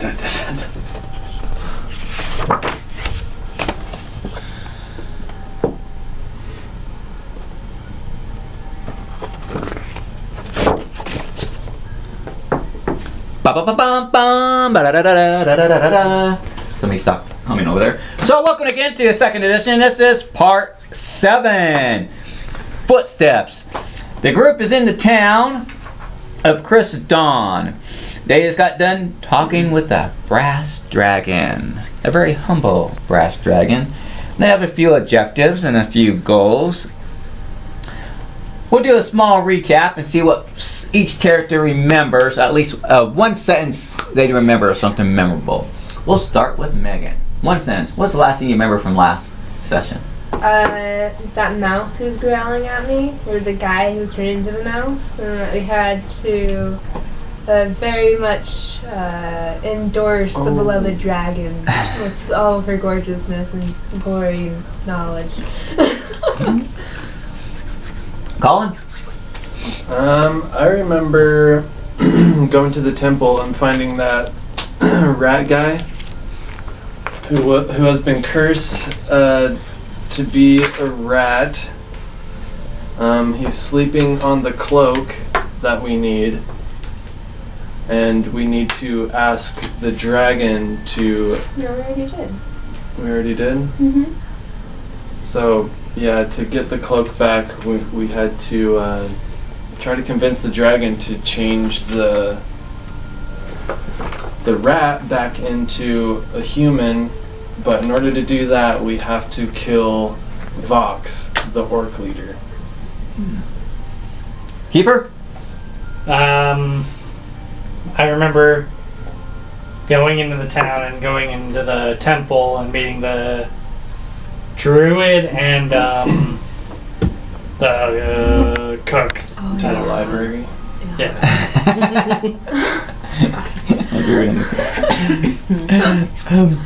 Somebody stop humming over there. So welcome again to the second edition. This is part 7. Footsteps. The group is in the town of Chris Dawn. They just got done talking with the brass dragon. A very humble brass dragon. They have a few objectives and a few goals. We'll do a small recap and see what each character remembers. At least one sentence they remember of something memorable. We'll start with Megan. One sentence. What's the last thing you remember from last session? That mouse who was growling at me, or the guy who was turned into the mouse, and we had to very much endorse the beloved dragon with all of her gorgeousness and glory and knowledge. Colin? I remember going to the temple and finding that rat guy who has been cursed to be a rat. He's sleeping on the cloak that we need, and we need to ask the dragon to... No, we already did. We already did? Mm-hmm. So, yeah, to get the cloak back, we had to try to convince the dragon to change the rat back into a human, but in order to do that, we have to kill Vox, the orc leader. Kiefer? I remember going into the town and going into the temple and meeting the druid and the cook. Oh, To the library. Yeah.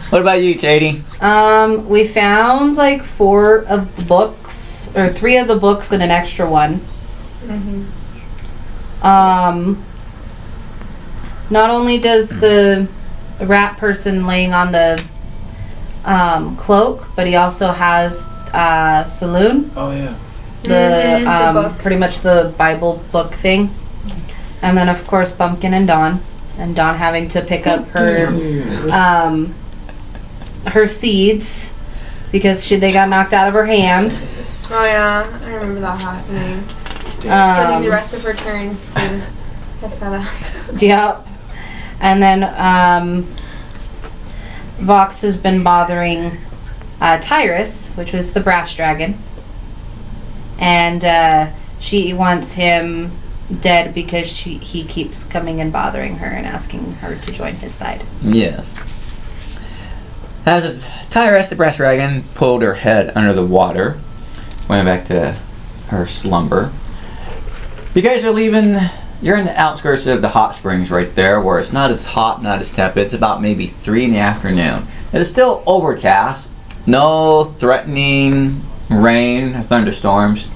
What about you, Katie? We found like 4 of the books, or 3 of the books and an extra one. Mm-hmm. Not only does the rat person laying on the cloak, but he also has Saloon. Oh, yeah. The book. pretty much the Bible book thing, and then of course Bumpkin and Dawn having to pick up her her seeds because they got knocked out of her hand. Oh yeah, I remember that happening. Getting the rest of her turns to pick that up. Yep. And then Vox has been bothering Tyrus, which was the brass dragon. And she wants him dead because he keeps coming and bothering her and asking her to join his side. Yes. As Tyrus, the brass dragon, pulled her head under the water, went back to her slumber. You guys are leaving. You're in the outskirts of the hot springs right there, where it's not as hot, not as tepid. It's about maybe 3 in the afternoon. It is still overcast. No threatening rain or thunderstorms.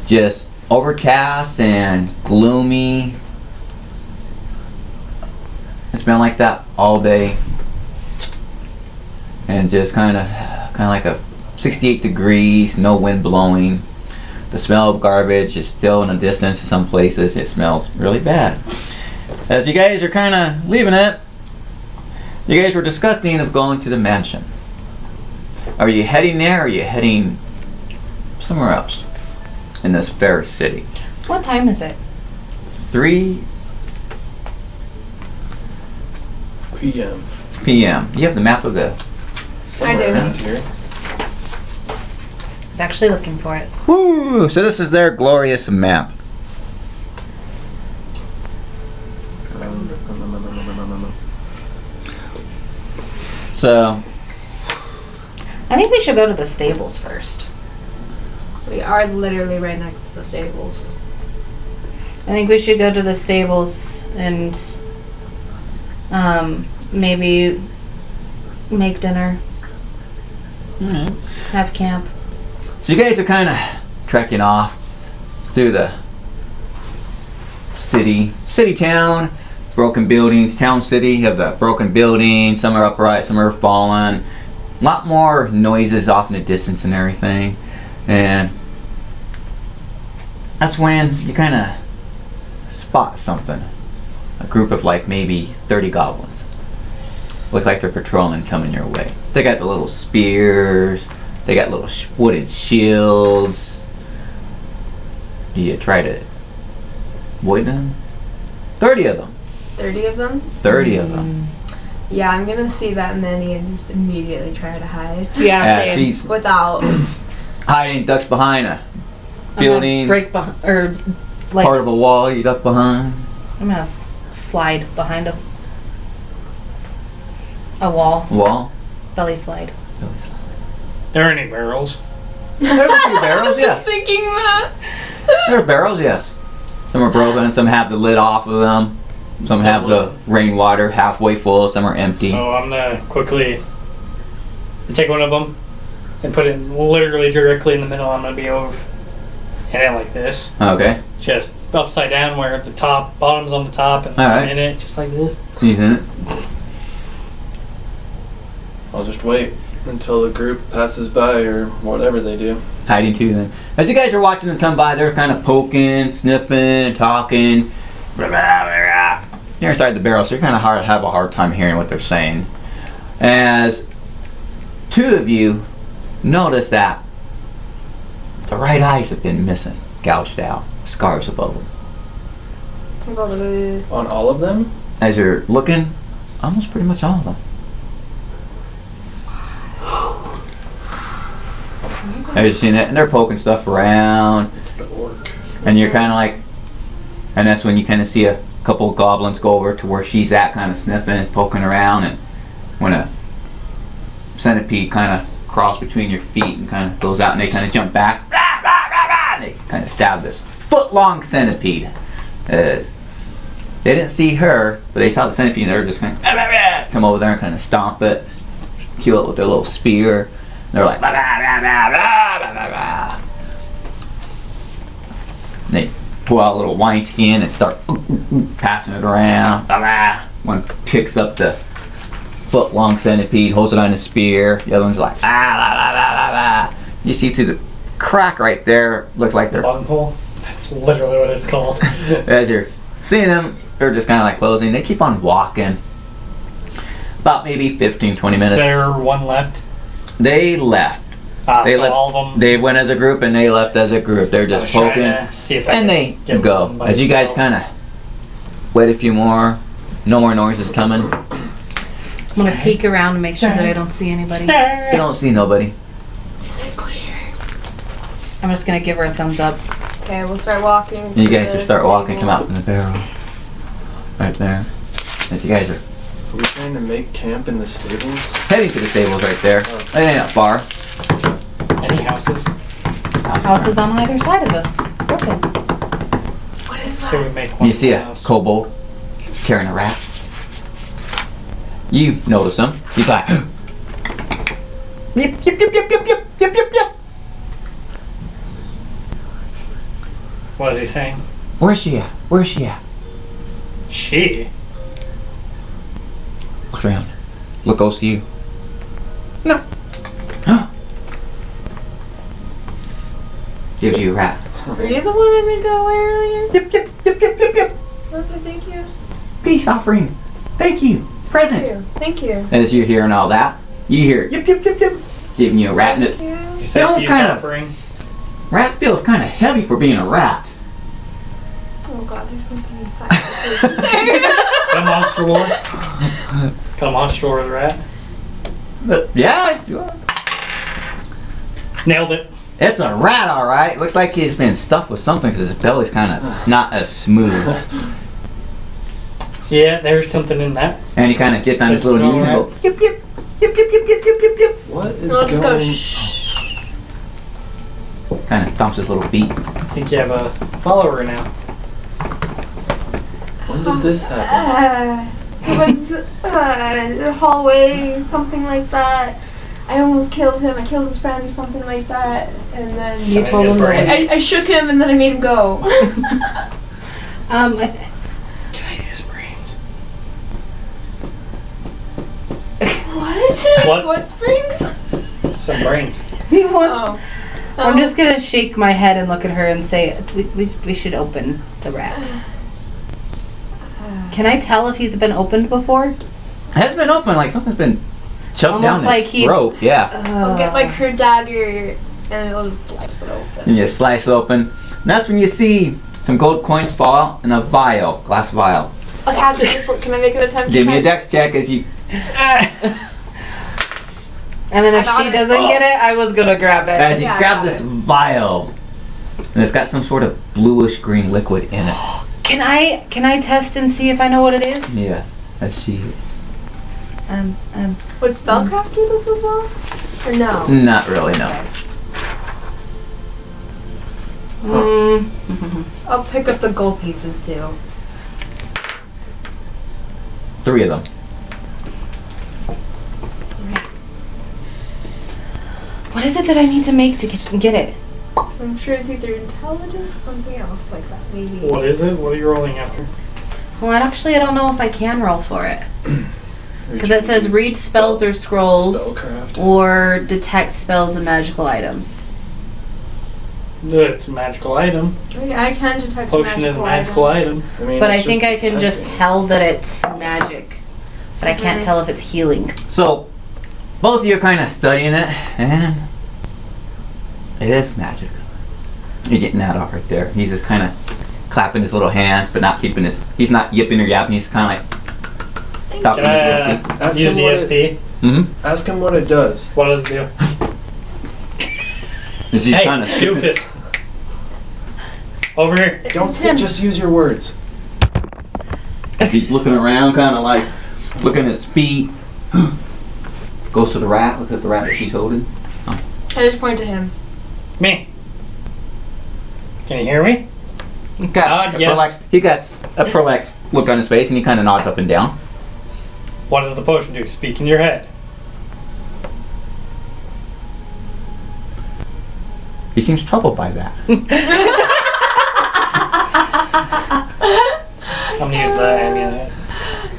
Just overcast and gloomy. It's been like that all day. And just kind of like a 68 degrees, no wind blowing. The smell of garbage is still in the distance. In some places it smells really bad. As you guys are kind of leaving it, you guys were discussing of going to the mansion. Are you heading there or are you heading somewhere else in this fair city? What time is it? 3 PM. p.m. You have the map of the... Somewhere do. around here. I was actually looking for it. Woo! So this is their glorious map. So, I think we should go to the stables first. We are literally right next to the stables. I think we should go to the stables and maybe make dinner, have camp. so you guys are kind of trekking off through the city town, broken buildings. Town city, you have the broken buildings. Some are upright, some are fallen. A lot more noises off in the distance and everything. And that's when you kind of spot something. A group of like maybe 30 goblins. Look like they're patrolling coming your way. They got the little spears. They got little wooden shields. Do you try to avoid them? 30 of them. 30 of them? 30 of them. Yeah, I'm gonna see that many and just immediately try to hide. Yeah, same. She's Without. hiding, ducks behind a I'm gonna building, break behind, or like part of a wall you duck behind. I'm gonna slide behind a wall, Wall. belly slide. There are any barrels? There's a few barrels, yes. Thinking that. There are barrels, yes. Some are broken, some have the lid off of them. Some have the rainwater halfway full, some are empty. So I'm gonna quickly take one of them and put it literally directly in the middle. I'm gonna be over in it like this, Okay. just upside down where the top, bottom's on the top, and Alright. I'm in it just like this. He's in it. I'll just wait until the group passes by or whatever they do. Hiding too then. As you guys are watching them come by, they're kind of poking, sniffing, talking. Blah, blah, blah, blah. You're inside the barrel, so you're kind of have a hard time hearing what they're saying. As two of you notice that the right eyes have been missing, gouged out, scars above them. Probably. On all of them? As you're looking, almost pretty much all of them. Have you seen it? And they're poking stuff around. It's the orc. And you're kind of like, and that's when you kind of see a couple of goblins go over to where she's at, kind of sniffing and poking around. And when a centipede kind of crawls between your feet and kind of goes out, and they kind of jump back, rah, rah, rah, rah, and they kind of stab this foot-long centipede. They didn't see her, but they saw the centipede, and they were just kind of come over there and kind of stomp it, kill it with their little spear. They're like, rah, rah, rah, rah, rah, rah, rah, rah. And they pull out a little wineskin and start passing it around. Rah, rah. One picks up the foot-long centipede, holds it on his spear. The other one's like, ah, la, la, la, la, la. You see through the crack right there, looks like they're, Bottom hole? That's literally what it's called. as you're seeing them, they're just kind of like closing. They keep on walking. About maybe 15, 20 minutes. There one left. They left. They So let- all of them. They went as a group and they left as a group. They're I just was trying poking. to see if I And could they get go. one by As you guys itself. kind of wait a few more, no more noises coming. I'm gonna peek around and make sure that I don't see anybody. You don't see nobody. Is it clear? I'm just gonna give her a thumbs up. Okay, we'll start walking. And you to guys the just start walking, come out stables. from the barrel. Right there. As you guys are Are we trying to make camp in the stables? heading to the stables right there. Oh. It ain't that far. Any houses? Houses on either side of us. Okay. What is So we that? make one You see a house. kobold carrying a rat. You notice him. He's like, yip, yip, yip, yip, yip, yip, yip, yip, yip. What is he saying? Where's she at? Where's she at? She? Look around. Look close to you. No. Gives you a rat. Were you the one I made go away earlier? Yip, yip, yip, yip, yip, yip. Okay, thank you. Peace offering. Thank you. Thank Present. you. Thank you. And as you're hearing all that, you hear yip, yip, yip, yip. Giving you a rat. And Thank it, you. He said all peace kind of- offering. rat feels kind of heavy for being a rat. Oh god, there's something inside. Got a monster lord. Got a monster lord rat. But yeah, Nailed it. it's a rat, all right. Looks like he's been stuffed with something because his belly's kind of not as smooth. Yeah, there's something in that. And he kind of gets on his It's little all knees and right. go yip, yip, yip, yip, yip, yip, yip, yip, yip. What is We'll just go going shh. Kind of thumps his little feet. I think you have a follower now. When did this happen? It was the hallway, something like that. I almost killed him. I killed his friend or something like that. And then You told him that. I shook him and then I made him go. I th- Can I use brains? What springs? Some brains. You want? Oh. I'm just gonna shake my head and look at her and say, we should open the rat. Can I tell if he's been opened before? It hasn't been open, like something's been shoved Almost down like his throat. Yeah. I'll get my crude dagger and it'll just slice it open. And you slice it open. And that's when you see some gold coins fall out in a vial, glass vial. I'll catch it before. Can I make an attempt? Give to me a catch dex check as you. And then if I got she it. doesn't get it, I was gonna grab it. As you Yeah, I grab got this it. vial, and it's got some sort of bluish green liquid in it. Can I test and see if I know what it is? Yes, as she is. Would spellcraft do this as well? Or no? Not really, no. I'll pick up the gold pieces too. 3 of them. What is it that I need to make to get it? I'm sure it's either intelligence or something else like that, maybe. What is it? What are you rolling after? Well, I don't know if I can roll for it. Because it says read spells or scrolls Spellcraft. or detect spells and magical items. It's a magical item. I can detect Potion is a magical item. mean, But I it's think just I can just typing. tell that it's magic. But I can't tell if it's healing. So, both of you are kind of studying it, and it is magic. You're getting that off right there. He's just kind of clapping his little hands, but not keeping his. He's not yipping or yapping. He's kind of like stopping Can his I little feet. Ask use him what ESP? Ask him what it does. What does it do? He's Hey, kind of doofus. Over here. Don't It's him. just use your words. He's looking around, kind of like looking at his feet. Goes to the rat. Look at the rat that she's holding. I just point to him. Me. Can you hear me? He got Nod, yes. he got a perplexed look on his face, and he kind of nods up and down. What does the potion do? Speak in your head. He seems troubled by that. I'm gonna use the amulet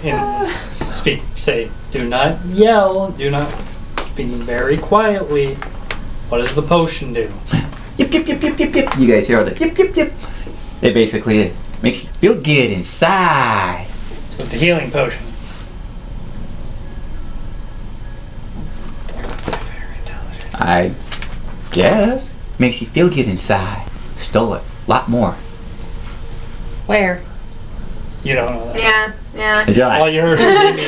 and speak. Say, do not yell. Do not speak very quietly. What does the potion do? Yip, yip, yip, yip, yip, yip. You guys hear all the yip, yip, yip. It basically makes you feel good inside. So it's a healing potion. Very intelligent. I guess. Makes you feel good inside. Stole it. Lot more. Where? You don't know that. Yeah. And you're All like, you heard was me.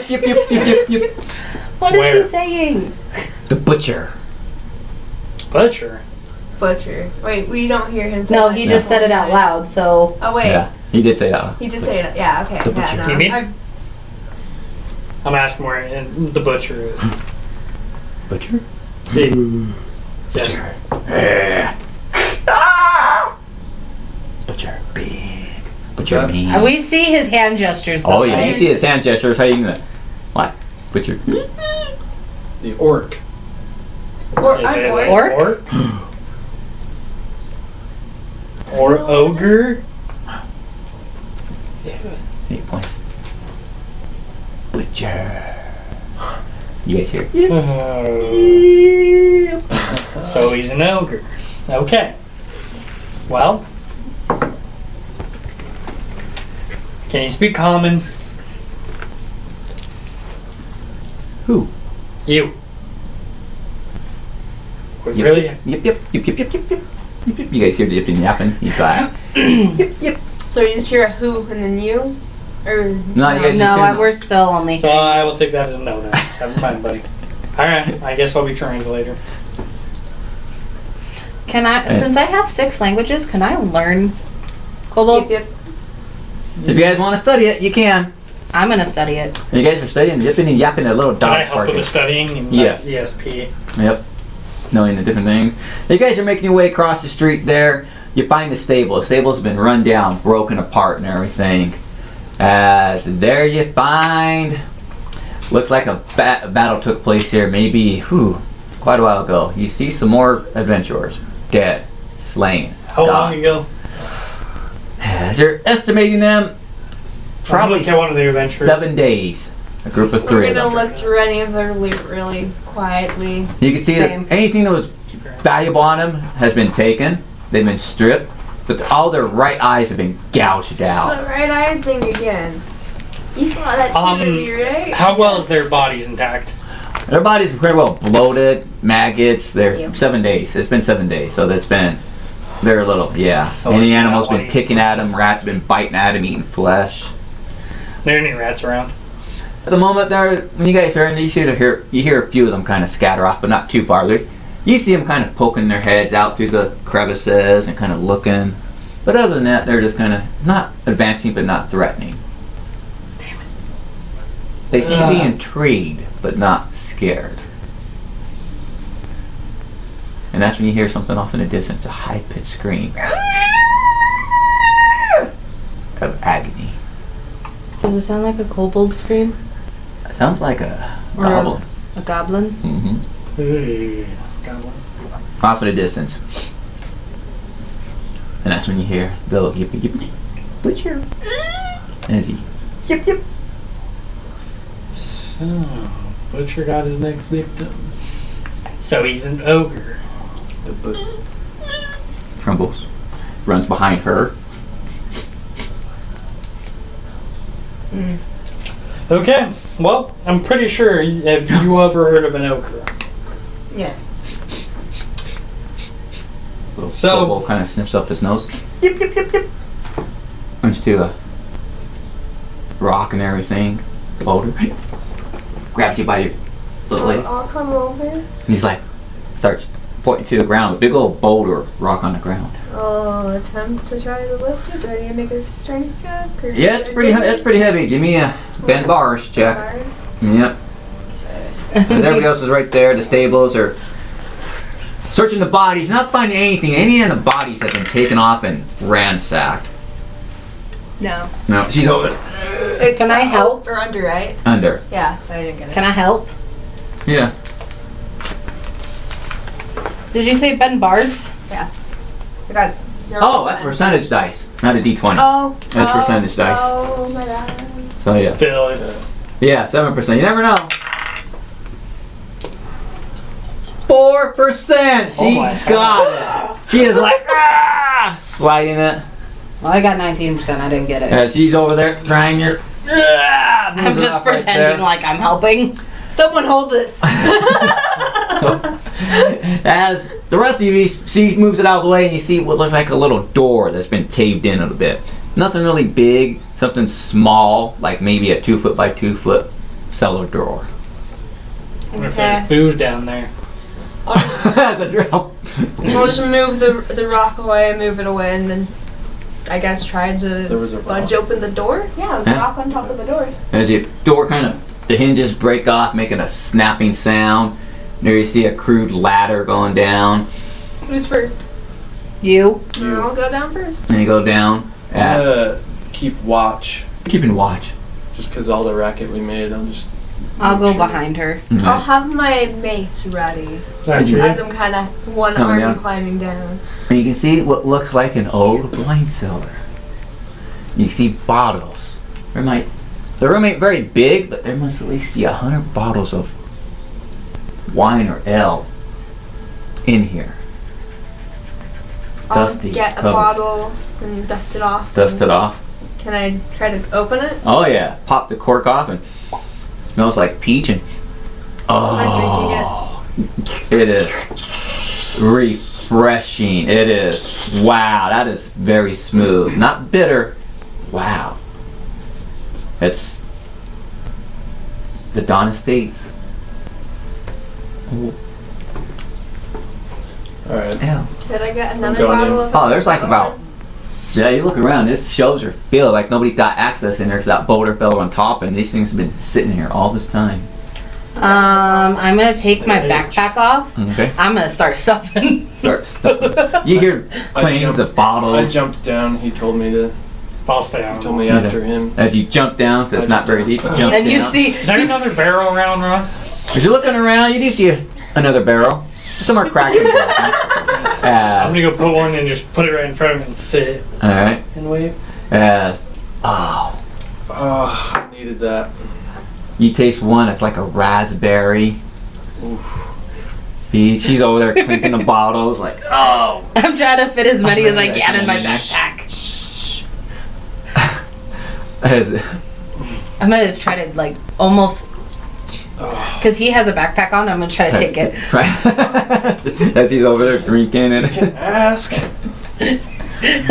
yip, yip, yip, yip, yip, yip. What Where? is he saying? The butcher. Butcher. Butcher. Wait, we don't hear him say No, that. he just said it out loud, so. Oh, wait. Yeah, he did say that. He did say it. Yeah, okay. The Yeah, butcher. no. You mean? I've- I'm asking where the butcher is. Butcher? See. Yes. Yeah. Ah! Butcher big. Butcher that- mean. We see his hand gestures, though. Oh yeah, you right? see his hand gestures. How you gonna? What? Butcher. The orc. Or, Is it or, Orc? orc? Or ogre? 8 points. Butcher. You guys hear? So he's an ogre. Okay. Well. Can you speak common? Who? You. Yep, Really? Yep, yep, yep, yep, yep, yep, yep, yep, yep. You guys hear the yipping yapping? He's like, yep, yep. so you just hear a who and then you? Or No, you guys No, just hear we're still only. So I will take that as a no then. Never mind, buddy. Alright, I guess I'll be translator. Can I? Since I have 6 languages, can I learn Kobold? Yep, yep. If you guys want to study it, you can. I'm gonna study it. And you guys are studying yipping and yapping at little Can I dogs help with the barking. studying and Yes. ESP? Yep. Knowing the different things. You guys are making your way across the street there. You find the stable. The stable's been run down, broken apart and everything. As there you find, looks like a battle took place here maybe quite a while ago. You see some more adventurers. Dead. Slain. How long gone. ago? As you're estimating them, probably look at one of the adventurers. 7 days. A group of We're 3 of gonna them. look through any of their loot really quietly. You can see Same. that anything that was valuable on them has been taken. They've been stripped, but all their right eyes have been gouged out. The right eye thing again. You saw that shooter, right? How well is Yes. their bodies intact? Their bodies are pretty well bloated, maggots. They're Thank you. 7 days. It's been 7 days, so that's been. They're a little, yeah. So Any like animal's that been one kicking eating at them. Rats have been biting at them, eating flesh. There any rats around? At the moment, there, when you guys are in, you hear a few of them kind of scatter off, but not too far. You see them kind of poking their heads out through the crevices and kind of looking. But other than that, they're just kind of not advancing, but not threatening. They seem to be intrigued, but not scared. And that's when you hear something off in the distance, a high-pitched scream of agony. Does it sound like a kobold scream? It sounds like a Or goblin. A goblin? Mm-hmm. Hey, got one. Off in the distance. And that's when you hear the little yippee yippee butcher. As he yip yip. So, Butcher got his next victim. So he's an ogre. Trembles. Runs behind her. Okay, well, I'm pretty sure. Have you ever heard of an ogre? Yes. Little So- kobold kind of sniffs up his nose. Yip yip yip yip. Runs to a rock and everything. Boulder. Grabs you by your little leg. I'll come over. And he's like, starts pointing to the ground. A big old boulder rock on the ground. I'll attempt to try to lift it. Do I need to make a strength check? Or Yeah, it's pretty. That's pretty heavy. Give me a bend bars check. Bars? Yep. 'Cause everybody else is right there. The stables are searching the bodies, not finding anything. Any of the bodies have been taken off and ransacked. No. No, she's over there. It's Can I help? Or under, right? Under. Yeah, so I didn't get it. Can I help? Yeah. Did you say bend bars? I got Oh, that's percentage dice, not a d20. Oh. That's percentage dice. Oh my god. So yeah. Still, it's. Yeah, 7%. You never know. 4%. She Oh my got it. She is like sliding it. Well, I got 19%. I didn't get it. Yeah, she's over there trying your. I'm just pretending like I'm helping. Someone hold this. As the rest of you see, moves it out of the way, and you see what looks like a little door that's been caved in a little bit. Nothing really big, something small, like maybe a 2 foot by 2 foot cellar door. What if there's booze down there? I'll just, That's a drill. we'll just move the rock away, move it away, and then I guess try There to was a budge rock. open the door. Yeah, there's a Huh? rock on top of the door. As the door kind of, the hinges break off, making a snapping sound. There you see a crude ladder going down, Who's first? You? I'll go down first. and you go down. I'm gonna keep watch, Keeping watch. just because all the racket we made. I'm just. I'll go Sure. behind her. I'll have my mace ready Is that you? as I'm kind of one Coming arm down. climbing down. And you can see what looks like an old wine cellar. You see bottles. The room ain't very big, but there must at least be 100 bottles of wine or ale in here. I'll Dusty, get a covered. bottle and dust it off. Dust it off. Can I try to open it? Oh yeah, pop the cork off and smells like peach and Start it is refreshing. It is. Wow, that is very smooth. Not bitter. Wow. It's the Dawn Estates. All right. Yeah. Could I get another going bottle in. of Oh, there's like open? about. Yeah, you look around. This shelves are filled. Like nobody got access in there because that boulder fell on top, and these things have been sitting here all this time. I'm gonna take my backpack off. Okay. I'm gonna start stuffing. Start stuffing. You hear clings of I bottles. jumped down. He told me to. I'll stay on. He told me Yeah. after him. As you jump down, so it's not very deep. You jump And you down. see, Is there another barrel around, Ron? As you're looking around, you do see another barrel. Some are cracked and broken. I'm gonna go put one and just put it right in front of me and sit All right. and wait. Oh, Oh, I needed that. You taste one, it's like a raspberry. She's over there clinking the bottles like, oh. I'm trying to fit as many as I can in my backpack. I'm gonna try to like almost, because he has a backpack on. I'm gonna try to take it. As he's over there drinking it. Ask. And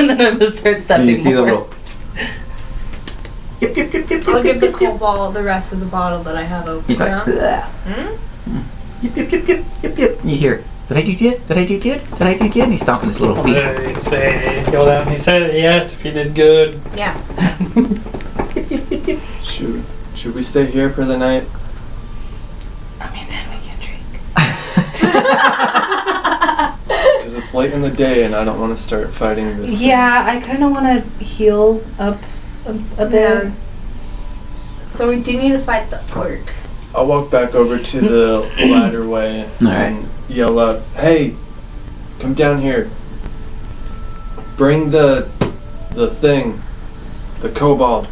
then I'm gonna start stuffing You see the more. little. I'll give the cobalt the rest of the bottle that I have open. He's like, now. yip, yip, yip, yip, yip, yip. You hear, did I do good? Did I do good? Did I do good? And he's stomping his little feet. He'd say, yell down. He said he asked if he did good. Yeah. Should we stay here for the night? I mean, then we can drink. Because it's late in the day and I don't want to start fighting this. Yeah, I kind of want to heal up a bit. Yeah. So we do need to fight the orc. I'll walk back over to the ladder way and yell up, "Hey, come down here. Bring the thing, the kobold."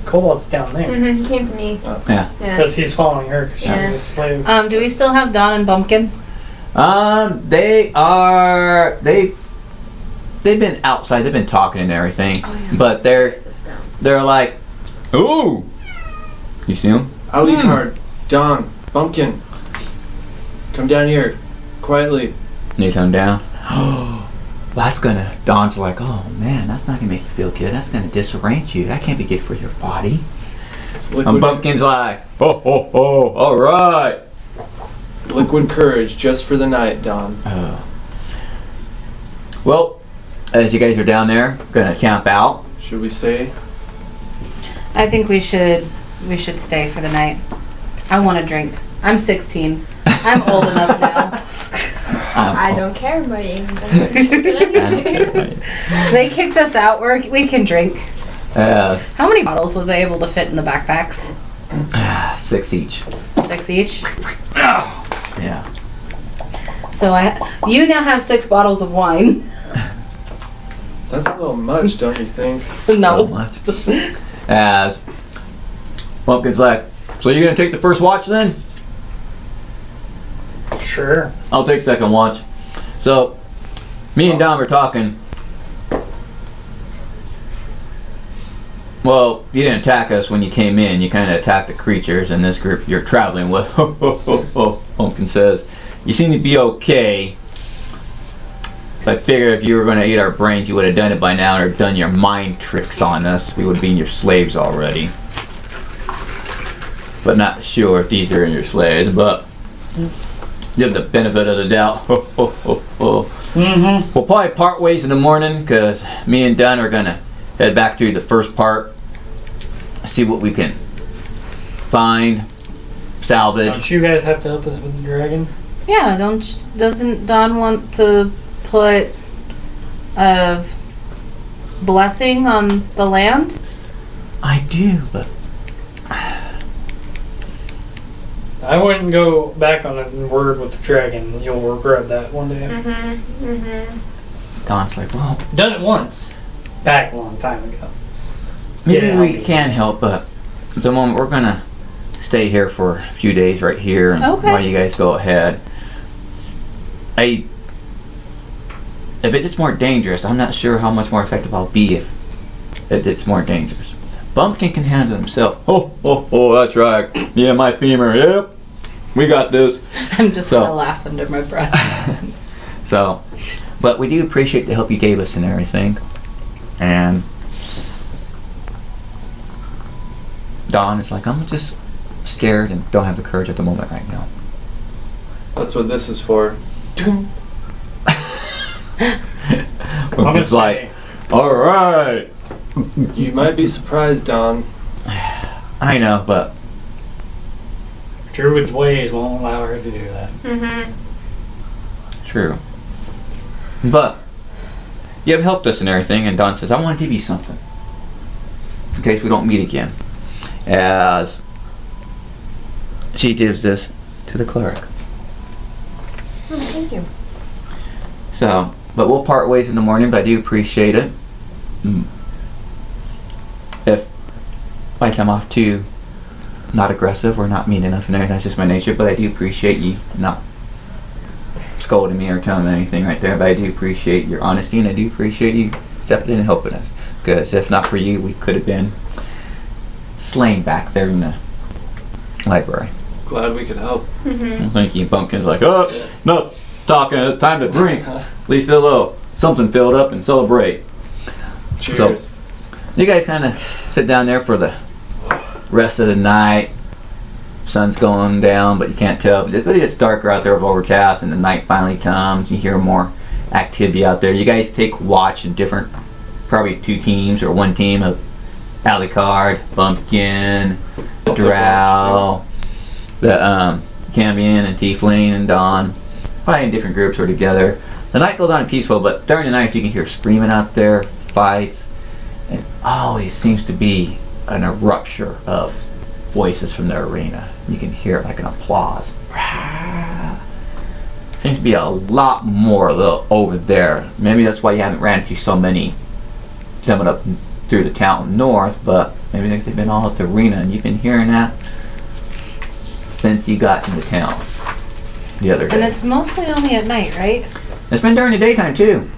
Cobalt's down there. Mm-hmm. He came to me. Yeah. Yeah. Because he's following her because she's Yeah. a slave. Do we still have Dawn and Bumpkin? They've been outside. They've been talking and everything, Oh, yeah. but Write this down. they're like, ooh. You see them? Alucard, Don, Bumpkin, come down here, quietly. They come down. Oh, that's gonna. Dawn's like, oh man, that's not gonna make you feel good. That's gonna disarrange you. That can't be good for your body. It's And liquid, Bumpkin's like, oh, all right. liquid courage just for the night, Don. Well, as you guys are down there, gonna camp out. Should we stay? I think we should stay for the night. I want to drink. I'm 16. I'm old enough now. I don't care about it. They kicked us out. We can drink. Uh, How many bottles was I able to fit in the backpacks? 6 each. 6 each. Yeah. So you now have 6 bottles of wine. That's a little much, don't you think? So No. much. As Pumpkin's like, so you're gonna take the first watch then? Sure. I'll take second watch. So, me and Don were talking. Well, you didn't attack us when you came in. You kind of attacked the creatures in this group you're traveling with. Pumpkin says, you seem to be okay. So I figure if you were going to eat our brains, you would have done it by now or done your mind tricks on us. We would have been your slaves already. But not sure if these are your slaves, but give the benefit of the doubt. Mm-hmm. We'll probably part ways in the morning because me and Dunn are going to head back through the first part, see what we can find, salvage. Don't you guys have to help us with the dragon? Yeah, doesn't Dawn want to put a blessing on the land? I do, but I wouldn't go back on a word with the dragon. You'll regret that one day. Mm-hmm. Mm-hmm. Don's like, well, Done it once. Back a long time ago. maybe Yeah, we can help, but at the moment we're gonna stay here for a few days right here and Okay. while you guys go ahead. If it's more dangerous, I'm not sure how much more effective I'll be if it's more dangerous. Bumpkin can handle himself. Oh, that's right. Yeah, my femur. Yep, we got this. I'm just So- gonna laugh under my breath. So, but we do appreciate the help you gave us and everything. And Dawn is like, I'm just scared and don't have the courage at the moment right now. That's what this is for. Bumpkin's like, all right. You might be surprised, Don. I know, but Druid's ways won't allow her to do that. Mm-hmm. true. But you have helped us and everything, and Dawn says, I want to give you something in case we don't meet again. As she gives this to the cleric. Oh, thank you. So, but we'll part ways in the morning, but I do appreciate it. If by the time off to not aggressive or not mean enough, and that's just my nature. But I do appreciate you not scolding me or telling me anything right there. But I do appreciate your honesty, and I do appreciate you stepping in and helping us. Because if not for you, we could have been slain back there in the library. Glad we could help. Mm-hmm. Thank you. Pumpkin's like, oh, no talking. It's time to drink. At least a little something filled up and celebrate. Cheers. So, you guys kind of sit down there for the rest of the night. Sun's going down, but you can't tell. But it gets darker out there with overcast, and the night finally comes. You hear more activity out there. You guys take watch in different, probably 2 teams or 1 team of Alucard, Bumpkin, Drow, the Cambion and Tiefling and Dawn. Probably in different groups or together. The night goes on peaceful, but during the night you can hear screaming out there, fights. It always seems to be an eruption of voices from the arena. You can hear like an applause. Seems to be a lot more over there. Maybe that's why you haven't ran into so many coming up through the town north, but maybe they've been all at the arena, and you've been hearing that since you got into town the other day. And it's mostly only at night, right? It's been during the daytime too.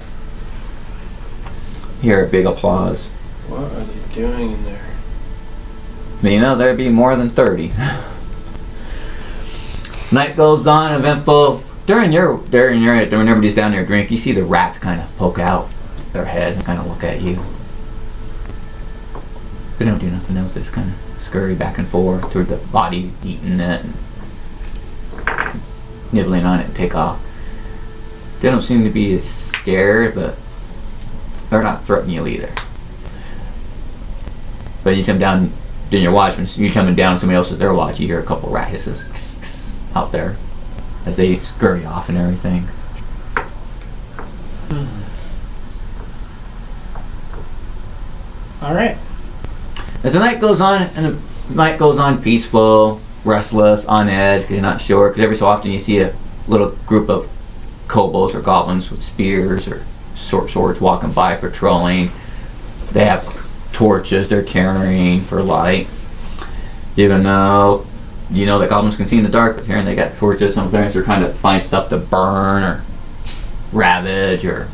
Hear a big applause. What are they doing in there? But you know, there'd be more than 30. Night goes on, eventful. During when everybody's down there drink, you see the rats kind of poke out their heads and kind of look at you. They don't do nothing else. They just kind of scurry back and forth toward the body, eating it, and nibbling on it and take off. They don't seem to be as scared, but they're not threatening you either. But you come down during your watch, when you're coming down and somebody else is there watch, you hear a couple rat hisses out there as they scurry off and everything. All right. As the night goes on, and the night goes on peaceful, restless, on edge, because you're not sure, because every so often you see a little group of kobolds or goblins with spears or short swords walking by patrolling. They have torches they're carrying for light. Even though you know that goblins can see in the dark, but here they got torches. Sometimes they're trying to find stuff to burn or ravage, or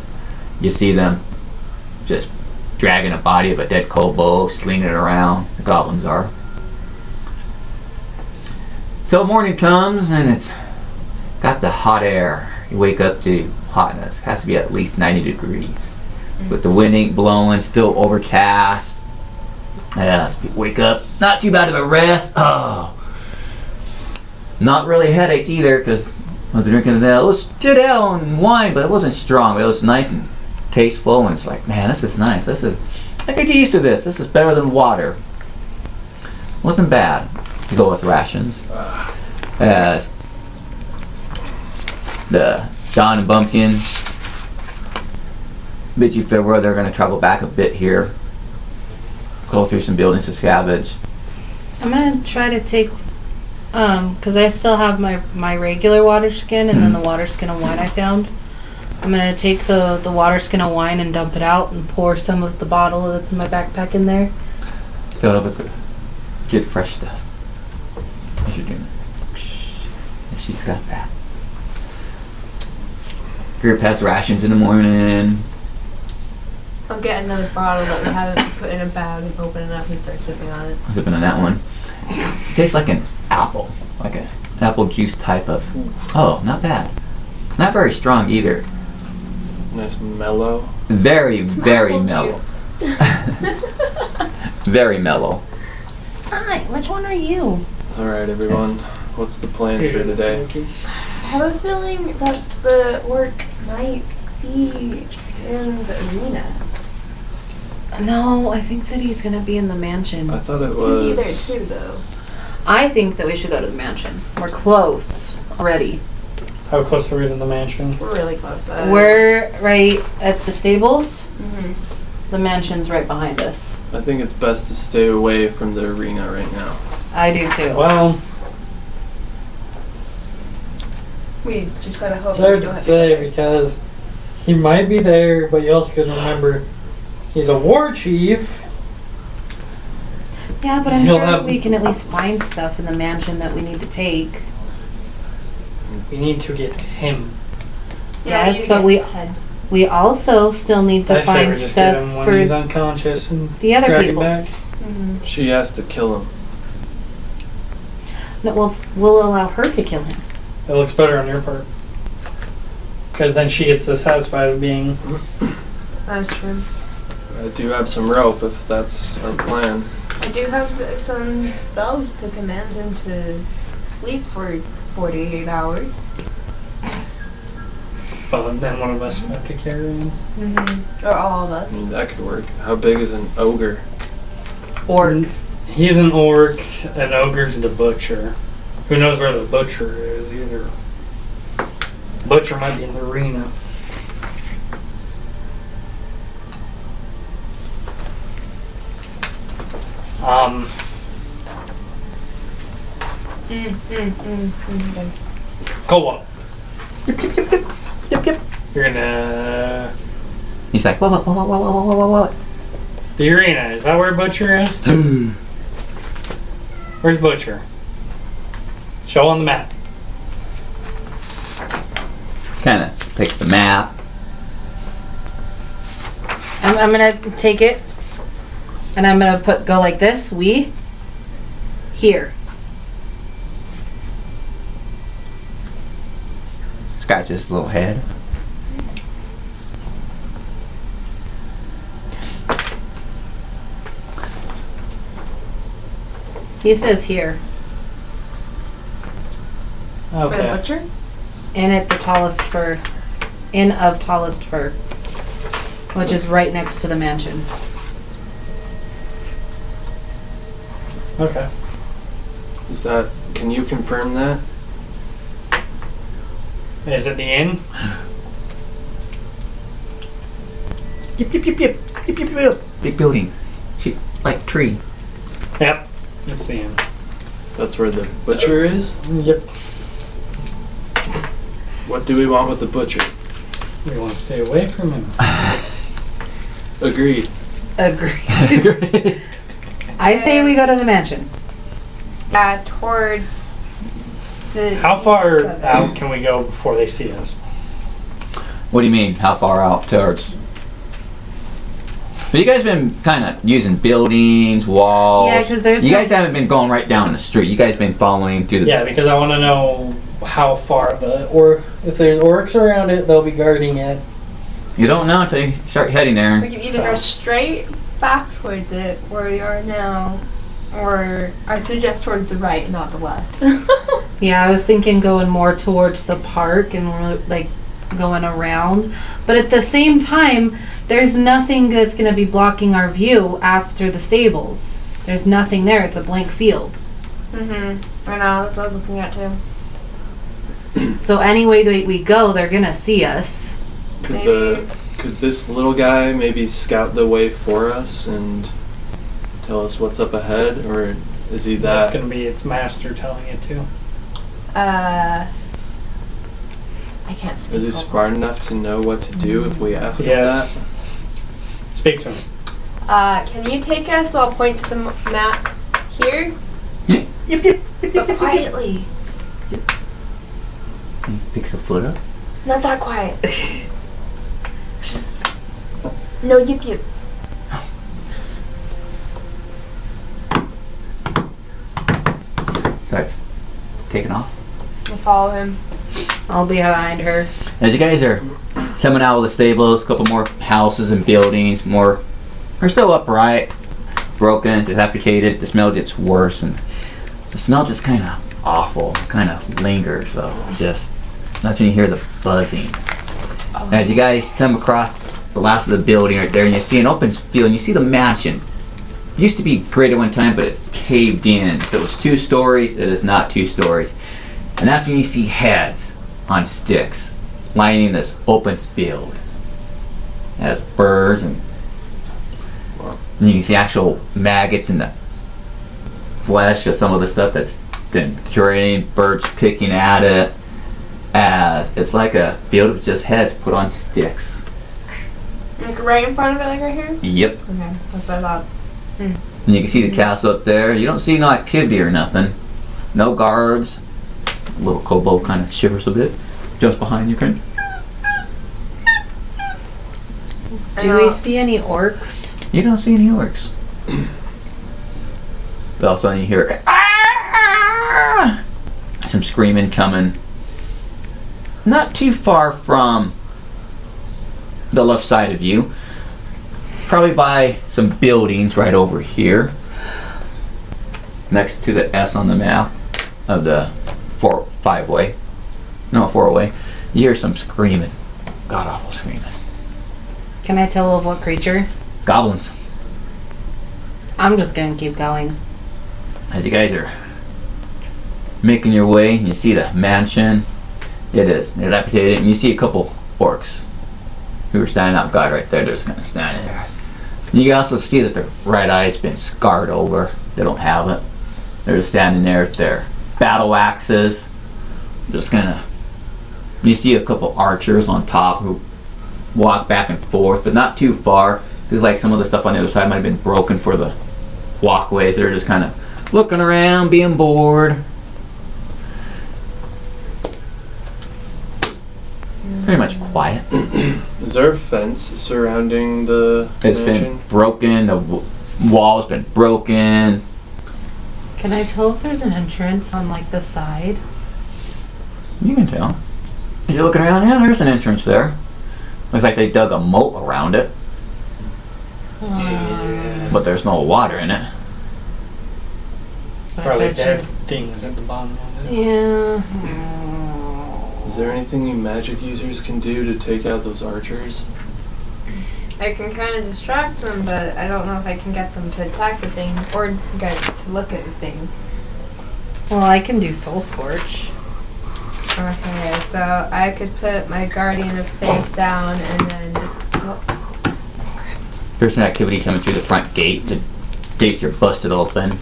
you see them just dragging a body of a dead kobold, slinging it around. The goblins are. Till morning comes and it's got the hot air. You wake up to hotness. It has to be at least 90 degrees. With the wind ain't blowing, still overcast. Wake up, not too bad of a rest. Oh, not really a headache either, because I was drinking it. It was good ale and wine, but it wasn't strong. It was nice and tasteful, and it's like, man, this is nice. I could get used to this. This is better than water. Wasn't bad to go with rations. As the John and Bumpkin bid you farewell. They're going to travel back a bit here, go through some buildings to scavenge. I'm gonna try to take, because I still have my regular water skin and then the water skin of wine I found. I'm gonna take the water skin of wine and dump it out and pour some of the bottle that's in my backpack in there. Fill it up with good fresh stuff. As you're doing it. And she's got that. Group has rations in the morning. I'll get another bottle that we haven't put in a bag and open it up and start sipping on it. Sipping on that one. It tastes like an apple. Like an apple juice type of. Oh, not bad. Not very strong either. Nice mellow. Very, very Apple mellow. juice. Very mellow. Hi, which one are you? Alright, everyone. What's the plan for today? I have a feeling that the orc might be in the arena. No, I think that he's gonna be in the mansion. I thought it Could be there was. too, though. I think that we should go to the mansion. We're close already. How close are we to the mansion? We're really close. We're right at the stables. Mhm. The mansion's right behind us. I think it's best to stay away from the arena right now. I do too. Well, We just gotta hope it's that we hard don't to have say to. because he might be there, but you also gotta remember he's a war chief. Yeah, but I'm He'll sure have- we can at least find stuff in the mansion that we need to take. We need to get him. Yes, you but get we- his head. We also still need to I say we find just get him stuff when he's for unconscious and the other drag him back. people's. Mhm. She has to kill him. No, we'll allow her to kill him. It looks better on your part. Because then she gets the satisfied of being. That's true. I do have some rope if that's our plan. I do have some spells to command him to sleep for 48 hours. But then one of us will have to carry him. Mm-hmm. Or all of I us. mean, that could work. How big is an ogre? Orc. He's an orc, an ogre's the butcher. Who knows where the butcher is either. Butcher might be in the arena. Co-op. Yep. You're gonna. He's like, what? The arena, is that where Butcher is? Where's Butcher? Show on the map. Kind of picks the map. I'm gonna take it and I'm gonna go like this. We here. Scratch his little head. He says here. For the Okay. butcher? In at the tallest fir. Inn of tallest fir. Which is right next to the mansion. Okay. Is that? Can you confirm that? Is it the inn? Yep. Big building. Like tree. Yep. It's the inn. That's where the butcher is? Yep. What do we want with the butcher? We want to stay away from him. Agreed. Agree. I say we go to the mansion. Towards the. How east far of it. out can we go before they see us? What do you mean? How far out towards? But you guys been kind of using buildings, walls. Yeah, 'cause there's You no- guys haven't been going right down the street. You guys been following through the. Yeah, because I want to know how far or if there's orcs around it, they'll be guarding it. You don't know until you start heading We there. can either go So- straight back towards it, where we are now, or I suggest towards the right, not the left. Yeah, I was thinking going more towards the park and like going around. But at the same time, there's nothing that's going to be blocking our view after the stables. There's nothing there. It's a blank field. Mm-hmm. I know, that's what I was looking at too. So any way that we go, they're going to see us. Could this little guy maybe scout the way for us and tell us what's up ahead, or is he That's that? going to be its master telling it to. I can't speak. Is he over. smart enough to know what to do if we ask him Yes. that? Speak to him. Can you take us? So I'll point to the map here, Yep. but quietly. He picks a foot up. Not that quiet. Just no yip yip. Starts taking off. We'll follow him. I'll be behind her. As you guys are coming out of the stables, a couple more houses and buildings, more are still upright, broken, dilapidated. The smell gets worse, and the smell just kind of awful, kind of lingers. So just that's when you hear the buzzing. As you guys come across the last of the building right there, and you see an open field, and you see the mansion. It used to be great at one time, but it's caved in. If it was 2 stories, it is not 2 stories. And that's when you see heads on sticks lining this open field. It has birds and you can see actual maggots in the flesh of some of the stuff that's been curating, birds picking at it. It's like a field of just heads put on sticks. Like right in front of it, like right here. Yep. Okay, that's what I thought. And you can see the castle up there. You don't see no activity or nothing. No guards. Little kobold kind of shivers a bit. Jumps behind you, kind of. Do we see any orcs? You don't see any orcs. But all of a sudden you hear some screaming coming. Not too far from the left side of you. Probably by some buildings right over here. Next to the S on the map of the 4-5-way. No, 4-way. You hear some screaming. God awful screaming. Can I tell of what creature? Goblins. I'm just gonna keep going. As you guys are making your way, you see the mansion. It is dilapidated, and you see a couple orcs who are standing out guard right there. They're just kind of standing there. You can also see that their right eye's been scarred over. They don't have it. They're just standing there with their battle axes. Just kind of. You see a couple archers on top who walk back and forth, but not too far. Because like some of the stuff on the other side might have been broken for the walkways. They're just kind of looking around, being bored. Pretty much quiet. Is there a fence surrounding the It's mansion? been broken. The wall's been broken. Can I tell if there's an entrance on like the side? You can tell. As you're looking around, yeah, there's an entrance there. Looks like they dug a moat around it, but there's no water in it. So I Probably bet you- dead things at the bottom of it. Yeah. Is there anything you magic users can do to take out those archers? I can kind of distract them, but I don't know if I can get them to attack the thing or get to look at the thing. Well, I can do Soul Scorch. Okay, so I could put my Guardian of Faith down and then. There's an activity coming through the front gate. The gates are busted open. You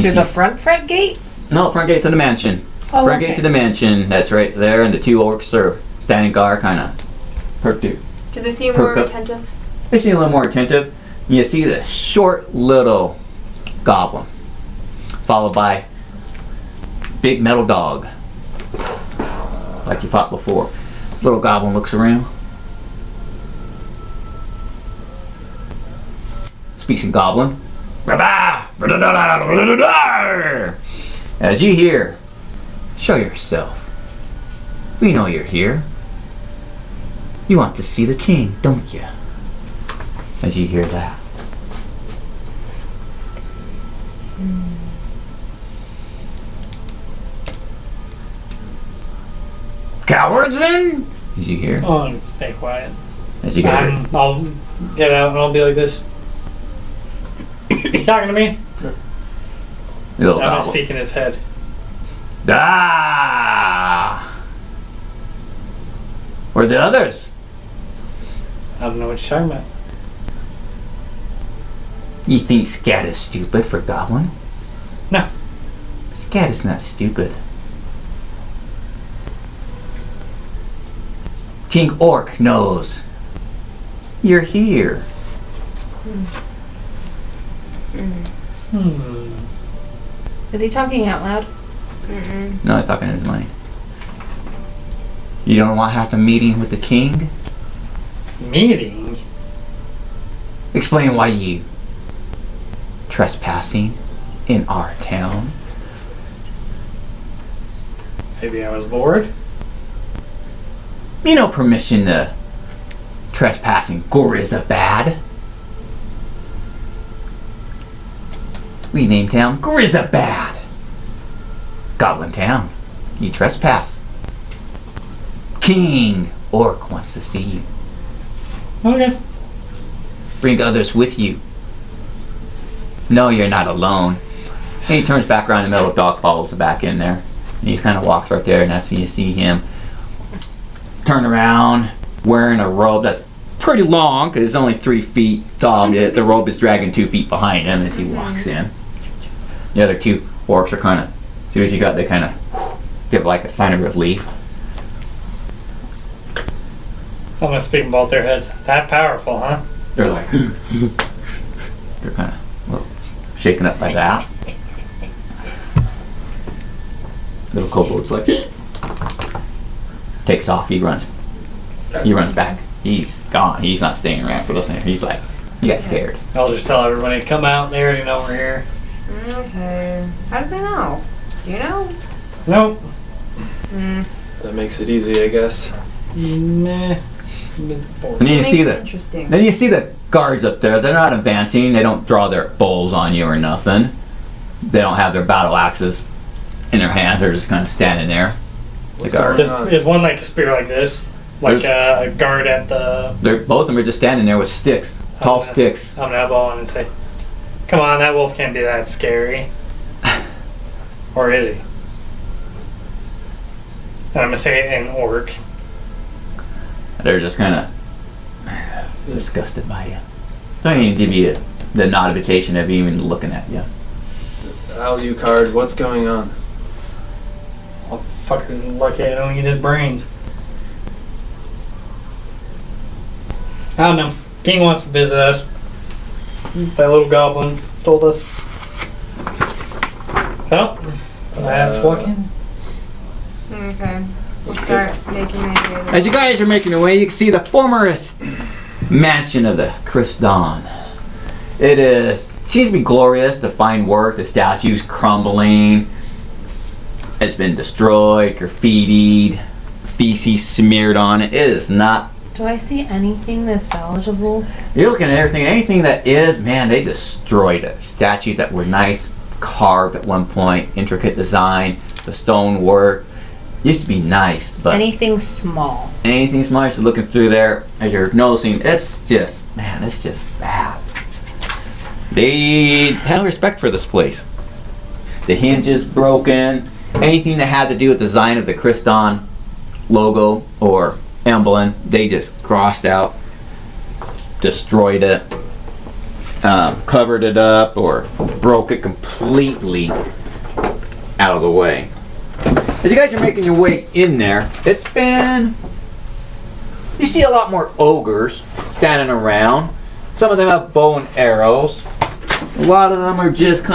Through see- the front gate? No, front gate to the mansion. Oh, Front okay. gate to the mansion. That's right there, and the two orcs are standing guard, kind of perked you. Do they seem more Perk up. attentive? They seem a little more attentive. You see the short little goblin, followed by big metal dog, like you fought before. Little goblin looks around, speaks in goblin. As you hear, show yourself. We know you're here. You want to see the king, don't you? As you hear that. Cowards then? As you hear. Oh, and stay quiet. As you guys are, I'll get out and I'll be like this. You talking to me? little I'm gonna goblin. speak in his head. Ah! Where are the others? I don't know what you're talking about. You think Scat is stupid for goblin? No. Scat is not stupid. King Orc knows. You're here. Is he talking out loud? Mm-mm. No, he's talking in his mind. You don't want to have a meeting with the king? Meeting? Explain why you trespassing in our town. Maybe I was bored. You know permission to trespass in Gorizabad. We named town Gorizabad. Goblin town. You trespass. King Orc wants to see you. Okay. Bring others with you. No, you're not alone. And he turns back around, the metal dog follows back in there. And he kind of walks right there, and that's when you see him turn around, wearing a robe that's pretty long, because it's only 3 feet tall. The robe is dragging 2 feet behind him as he walks in. The other two orcs are kind of, as soon as you got, they kind of give like a sign of relief. I'm gonna speak in both their heads. That powerful, huh? They're like, they're shaken up by that. Little kobold's like, takes off. He runs back. He's gone. He's not staying around for listening. He's like, he got scared. I'll just tell everybody, come out there, you know we're here. Okay. How did they know? Do you know? Nope. That makes it easy, I guess. Meh. And then you Makes see it interesting. Then you see the guards up there. They're not advancing. They don't draw their bows on you or nothing. They don't have their battle axes in their hands. They're just kind of standing there. What's The guard. going on? Is one like a spear like this? Like a guard at the... Both of them are just standing there with sticks, tall Okay. sticks. I'm gonna elbow on and say, come on, that wolf can't be that scary. Or is he? And I'm gonna say it in orc. They're just kind of disgusted by you. Don't even give you the nod of invitation of even looking at you. Alucard, what's going on? Oh, fucker's lucky I don't eat his brains. I don't know. King wants to visit us. That little goblin told us. Well, let's walk in. Okay. We'll start making ideas. As you guys are making your way, you can see the former mansion of the Chris Dawn. Seems to be glorious, the fine work, the statues crumbling. It's been destroyed, graffitied, feces smeared on it. It is not. Do I see anything that's salvageable? You're looking at everything. Anything that is, man, they destroyed it. Statues that were nice, carved at one point, intricate design, the stone work. Used to be nice, but Anything small. anything small, so looking through there, as you're noticing, it's just bad. They had no respect for this place. The hinges broken. Anything that had to do with the design of the Chris Dawn logo or emblem, they just crossed out, destroyed it, covered it up, or broke it completely out of the way. As you guys are making your way in there, you see a lot more ogres standing around. Some of them have bow and arrows. A lot of them are just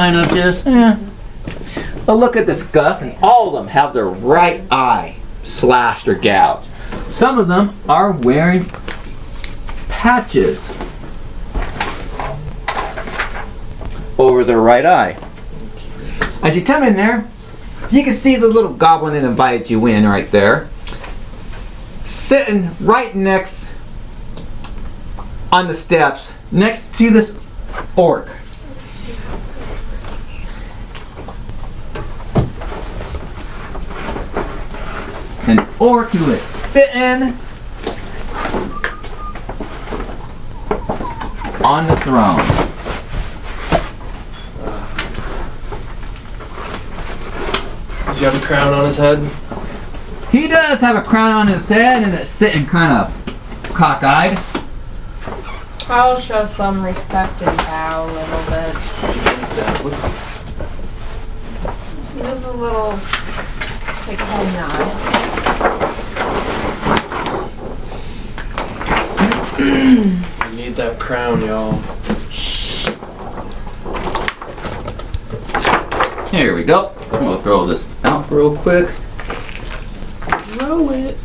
a look at disgust, and all of them have their right eye slashed or gouged. Some of them are wearing patches over their right eye. As you come in there, you can see the little goblin that invited you in right there, sitting right next on the steps next to this orc. An orc who is sitting on the throne. Does he have a crown on his head? He does have a crown on his head and it's sitting kind of cockeyed. I'll show some respect and bow a little bit. Just a little, take a head nod. I need that crown, y'all. Here we go. We'll throw this out real quick. Throw it.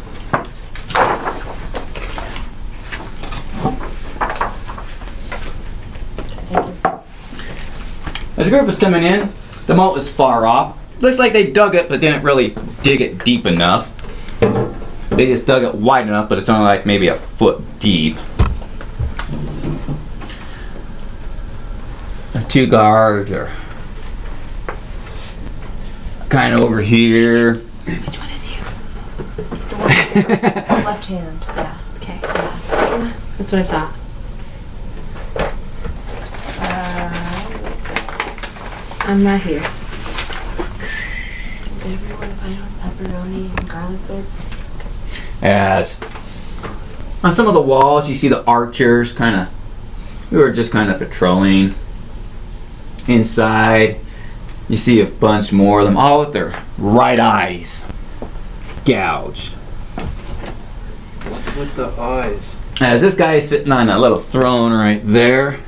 As the group is coming in, the moat is far off. Looks like they dug it, but didn't really dig it deep enough. They just dug it wide enough, but it's only like maybe a foot deep. The two guards are kind of over here. Which one is you? Left hand, yeah. Okay, yeah. That's what I thought. I'm not here. Is everyone fine with pepperoni and garlic bits? As on some of the walls, you see the archers who are just kind of patrolling. Inside, you see a bunch more of them, all with their right eyes gouged. What's with the eyes? As this guy is sitting on a little throne right there.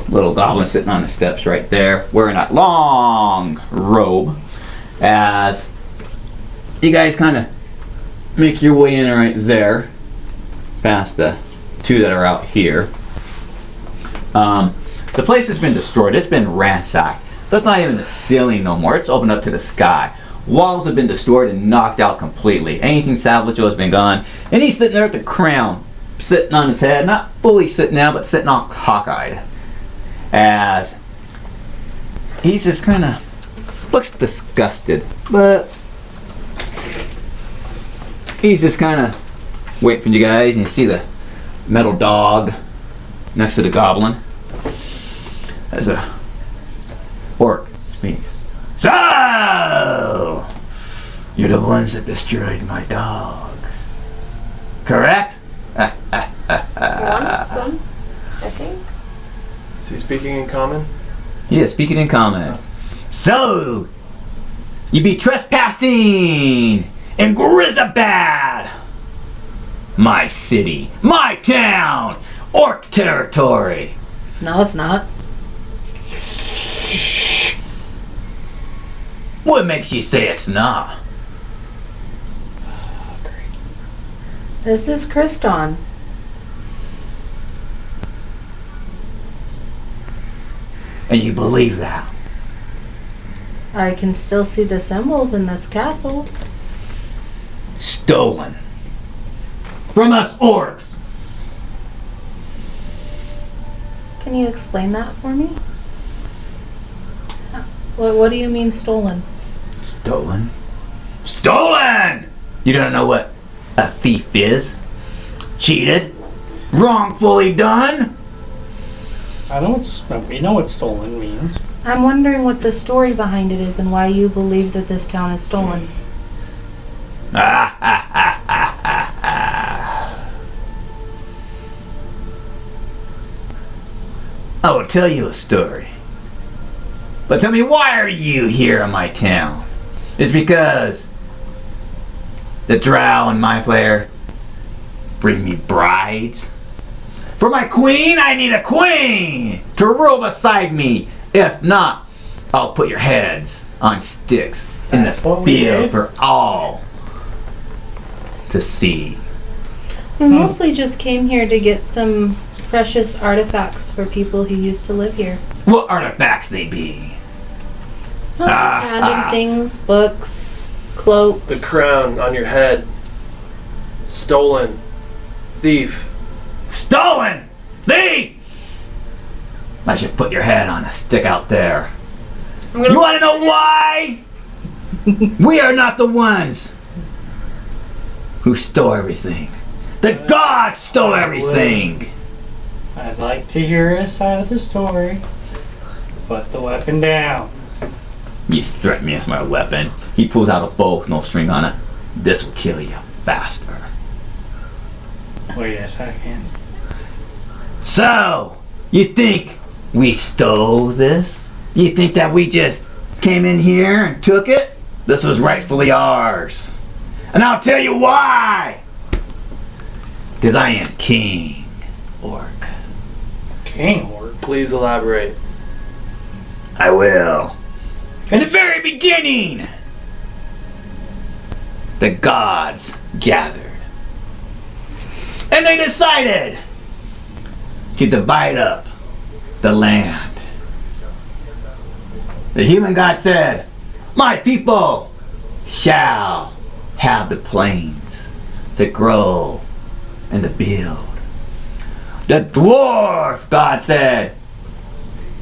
Little goblin sitting on the steps right there, wearing that long robe. As you guys kind of make your way in right there, past the two that are out here. The place has been destroyed. It's been ransacked. There's not even the ceiling no more. It's opened up to the sky. Walls have been destroyed and knocked out completely. Anything salvageable has been gone. And he's sitting there with the crown sitting on his head. Not fully sitting down, but sitting all cockeyed. As he's just kind of looks disgusted. But he's just kind of waiting for you guys. And you see the metal dog next to the goblin. As a orc speaks. So, you're the ones that destroyed my dogs, correct? One of them, I think. Is he speaking in common? Yeah, speaking in common. So, you be trespassing in Grizabad, my city, my town, orc territory. No, it's not. What makes you say it's not? This is Kriston. And you believe that? I can still see the symbols in this castle. Stolen. From us orcs. Can you explain that for me? What do you mean stolen? Stolen? Stolen! You don't know what a thief is? Cheated? Wrongfully done? We know what stolen means. I'm wondering what the story behind it is and why you believe that this town is stolen. Ah, ah, ah, ah, ah, ah. I will tell you a story. But tell me, why are you here in my town? It's because the drow and my flare bring me brides. For my queen, I need a queen to rule beside me. If not, I'll put your heads on sticks in the field for all to see. We mostly just came here to get some precious artifacts for people who used to live here. What artifacts they be? Oh, just random things, books, cloaks. The crown on your head. Stolen. Thief. Stolen! Thief! I should put your head on a stick out there. You want to know why? We are not the ones who stole everything. The gods stole everything. I'd like to hear his side of the story. Put the weapon down. You threaten me as my weapon. He pulls out a bow with no string on it. This will kill you faster. Wait a second. So, you think we stole this? You think that we just came in here and took it? This was rightfully ours. And I'll tell you why. Because I am King Orc. King Orc? Please elaborate. I will. In the very beginning, the gods gathered. And they decided to divide up the land. The human god said, my people shall have the plains to grow and to build. The dwarf god said,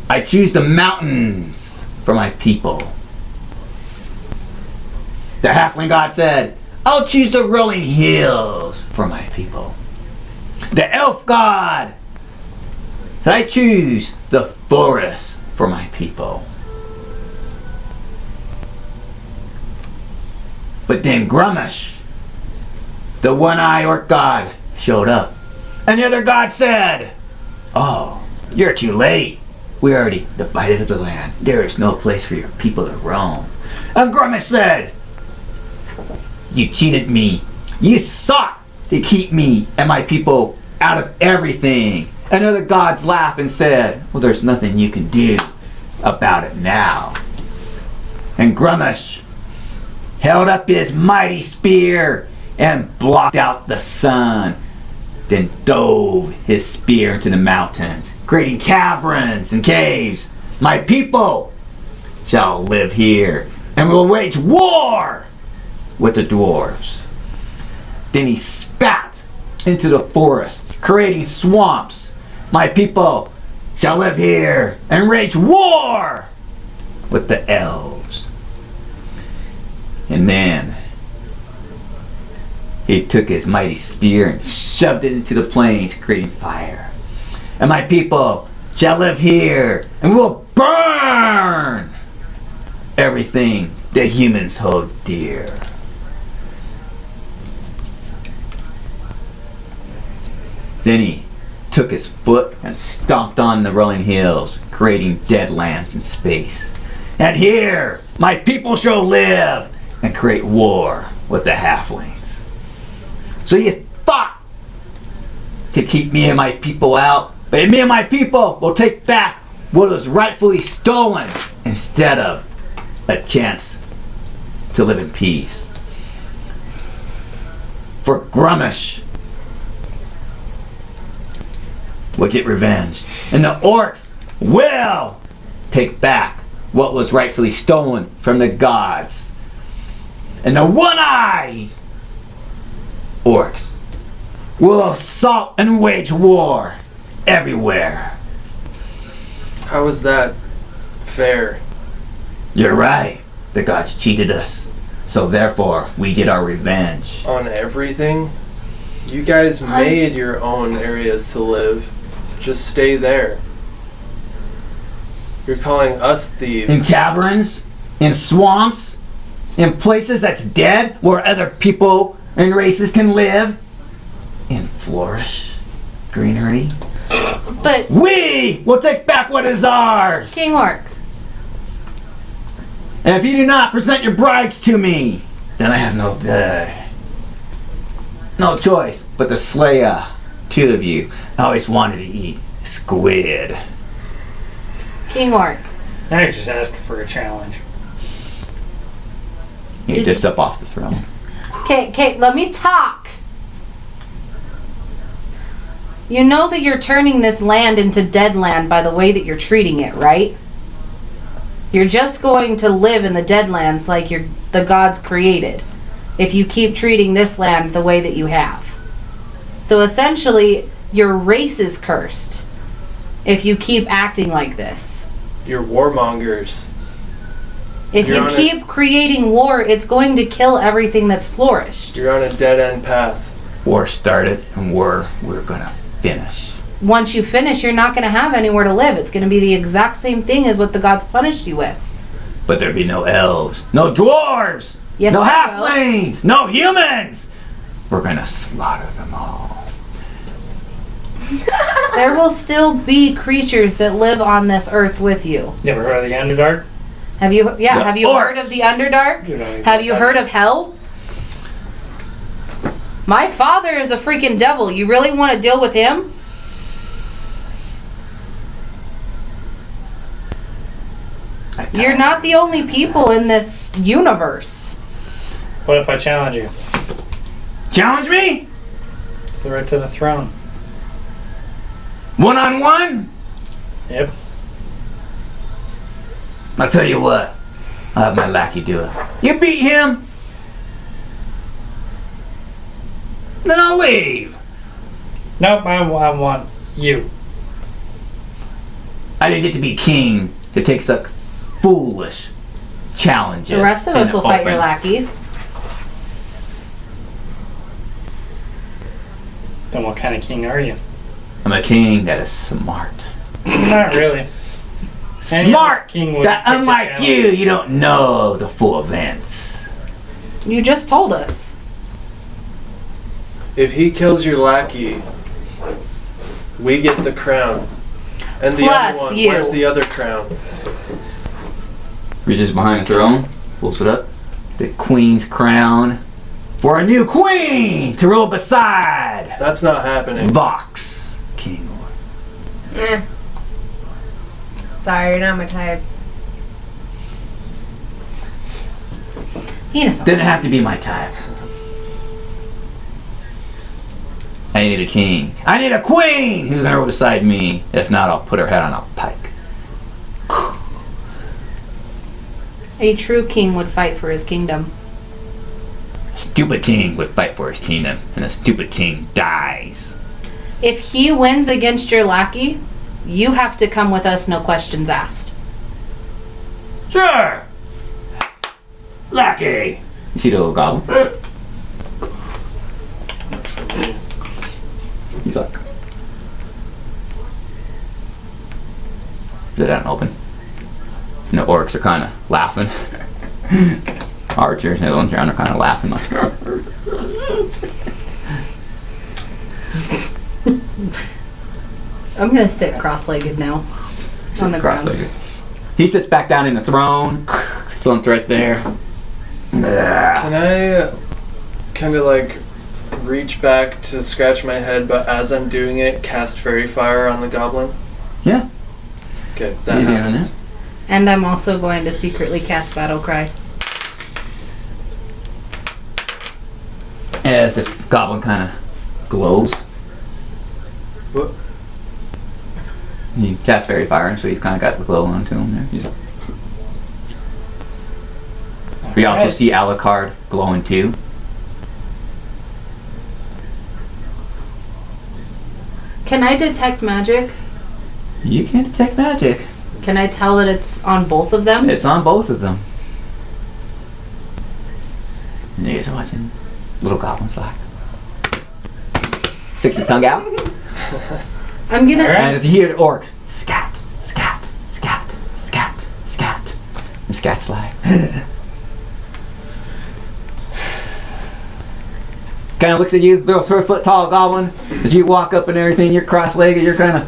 I choose the mountains for my people. The halfling god said, I'll choose the rolling hills for my people. The elf god said, I choose the forest for my people. But then Grummash, the one-eyed orc god, showed up. And the other god said, oh, you're too late. We already divided the land. There is no place for your people to roam. And Grummash said, you cheated me You sought to keep me and my people out of everything. And other gods laughed and said, well, there's nothing you can do about it now. And Grumish held up his mighty spear and blocked out the sun, then dove his spear into the mountains, creating caverns and caves. My people shall live here and will wage war with the dwarves. Then he spat into the forest, creating swamps. My people shall live here and wage war with the elves. And then he took his mighty spear and shoved it into the plains, creating fire. And my people shall live here and will burn everything that humans hold dear. Then he took his foot and stomped on the rolling hills, creating dead lands in space. And here my people shall live and create war with the halflings. So you thought to keep me and my people out, but me and my people will take back what was rightfully stolen instead of a chance to live in peace. For Grumish will get revenge, and the orcs will take back what was rightfully stolen from the gods. And the one-eye orcs will assault and wage war everywhere. How is that fair? You're right. The gods cheated us. So therefore, we get our revenge. On everything? You guys made your own areas to live. Just stay there. You're calling us thieves. In caverns, in swamps, in places that's dead where other people and races can live, in flourish, greenery. But We will take back what is ours. King Orc, And if you do not present your brides to me, then I have no choice but to slay two of you. I always wanted to eat squid. King Orc, Now you're just asking for a challenge. He Did gets you- up off the throne. Okay, let me talk. You know that you're turning this land into dead land by the way that you're treating it, right? You're just going to live in the Deadlands like the gods created if you keep treating this land the way that you have. So essentially, your race is cursed if you keep acting like this. You're warmongers. If You're you on keep creating war, it's going to kill everything that's flourished. You're on a dead-end path. War started, and we're gonna finish. Once you finish, you're not going to have anywhere to live. It's going to be the exact same thing as what the gods punished you with. But there'd be no elves, no dwarves, Yes, no there halflings, no humans. We're gonna slaughter them all. There will still be creatures that live on this earth with you. You ever heard of the Underdark? Have you? Yeah. The Have you heard orcs. of the Underdark? You know, Have you heard of hell? My father is a freaking devil. You really want to deal with him? You're not the only people in this universe. What if I challenge you? Challenge me? The right to the throne. 1-on-1? Yep. I'll tell you what. I'll have my lackey do it. You beat him? Then I'll leave. Nope, I want you. I didn't get to be king to take such foolish challenges. The rest of in us the will fight your open. lackey. Then what kind of king are you? I'm a king that is smart. Not really. Any Smart! other king would That take the unlike challenge. you don't know the full events. You just told us. If he kills your lackey, we get the crown. And the Plus other one, you. where's the other crown? Reaches behind the throne, pulls it up. The queen's crown for a new queen to rule beside That's not happening. Vox King. Eh. Sorry, you're not my type. He knows. Didn't have to be my type. I need a king. I need a queen who's gonna rule beside me. If not, I'll put her head on a pike. A true king would fight for his kingdom. A stupid king would fight for his kingdom, and a stupid king dies. If he wins against your lackey, you have to come with us, no questions asked. Sure! Lackey! You see the little goblin? He's like... Is it out and open? And the orcs are kind of laughing. Archers and the ones around are kind of laughing like... I'm gonna sit cross-legged now. On the ground. Cross-legged. He sits back down in the throne. Slumped right there. Can I kind of like reach back to scratch my head, but as I'm doing it, cast fairy fire on the goblin? Yeah. Okay, that You doing happens. And I'm also going to secretly cast Battle Cry. As the goblin kind of glows. What? You cast fairy fire, so he's kind of got the glow onto him there. He's... We also Alright. see Alucard glowing too. Can I detect magic? You can't detect magic. Can I tell that it's on both of them? It's on both of them. And you guys are watching little goblins like sticks his tongue out, I'm gonna. Alright. and as you hear the orcs, scat, scat, scat, scat, scat, and scat's like. Kind of looks at you, little 3-foot tall goblin. As you walk up and everything, you're cross-legged. You're kind of.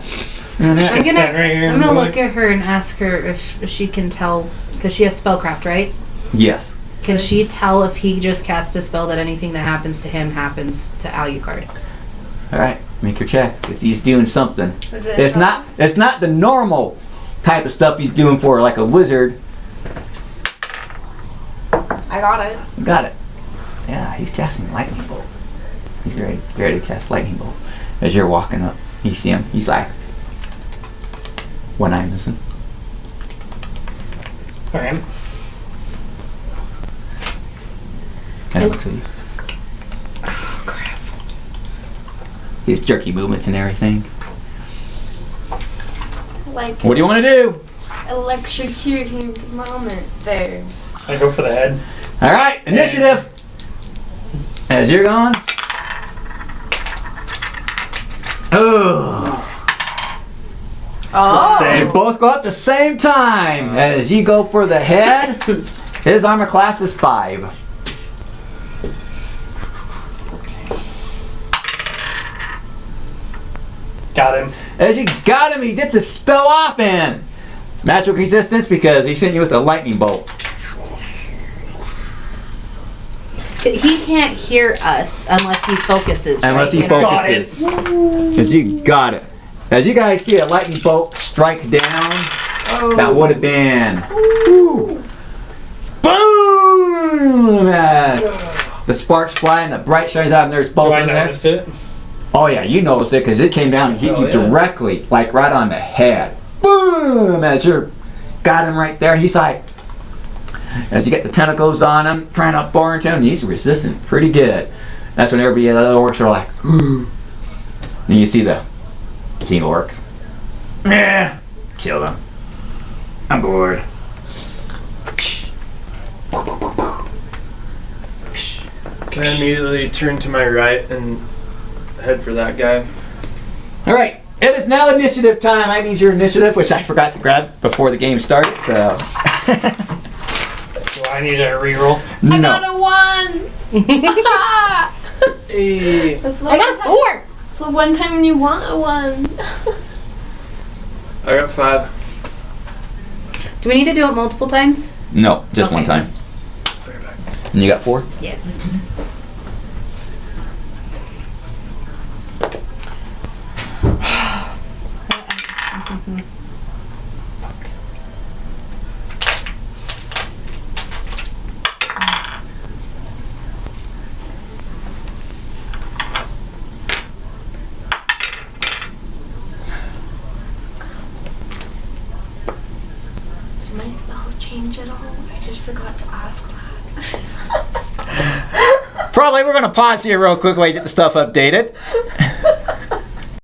I'm Stand right here I'm and gonna go look at her and ask her if she can tell, because she has spellcraft, right? Yes. Can she tell if he just cast a spell that anything that happens to him happens to Alucard? All right, make your check. 'Cause he's doing something. Is it It's not. intelligence? It's not the normal type of stuff he's doing for like a wizard. I got it. Got it. Yeah, he's casting lightning bolt. He's ready to cast lightning bolt. As you're walking up, you see him. He's like, one eye missing. Alright. And looks at you. Oh crap! His jerky movements and everything. Like What do you want to do? electrocuting moment there. I go for the head. All right, initiative. As you're going. Oh. Oh. You both go at the same time. As you go for the head, his armor class is 5. Got him. As you got him, he gets his spell off and magic resistance because he sent you with a lightning bolt. He can't hear us unless he focuses. Unless right? he Got focuses. As you got it. As you guys see a lightning bolt strike down, that would have been woo, boom! As the sparks fly and the bright shines out and there's Do bolts I in there. notice it? Oh yeah, you noticed it because it came down and hit Oh, you yeah. directly, like right on the head. Boom! As you got him right there, he's like, as you get the tentacles on him, trying to bore into him, he's resisting pretty good. That's when everybody, the other orcs are like, and you see the teen orc. Yeah, kill him. I'm bored. Can I immediately turn to my right and head for that guy? All right, it is now initiative time. I need your initiative, which I forgot to grab before the game started. So, Do I need a reroll? I no. got a 1. Hey. That's the I got a one time- 4. It's the one time when you want a 1. I got 5. Do we need to do it multiple times? No, just one Okay. time. And you got 4? Yes. Do my spells change at all? I just forgot to ask that. Probably we're going to pause here real quick while you get the stuff updated.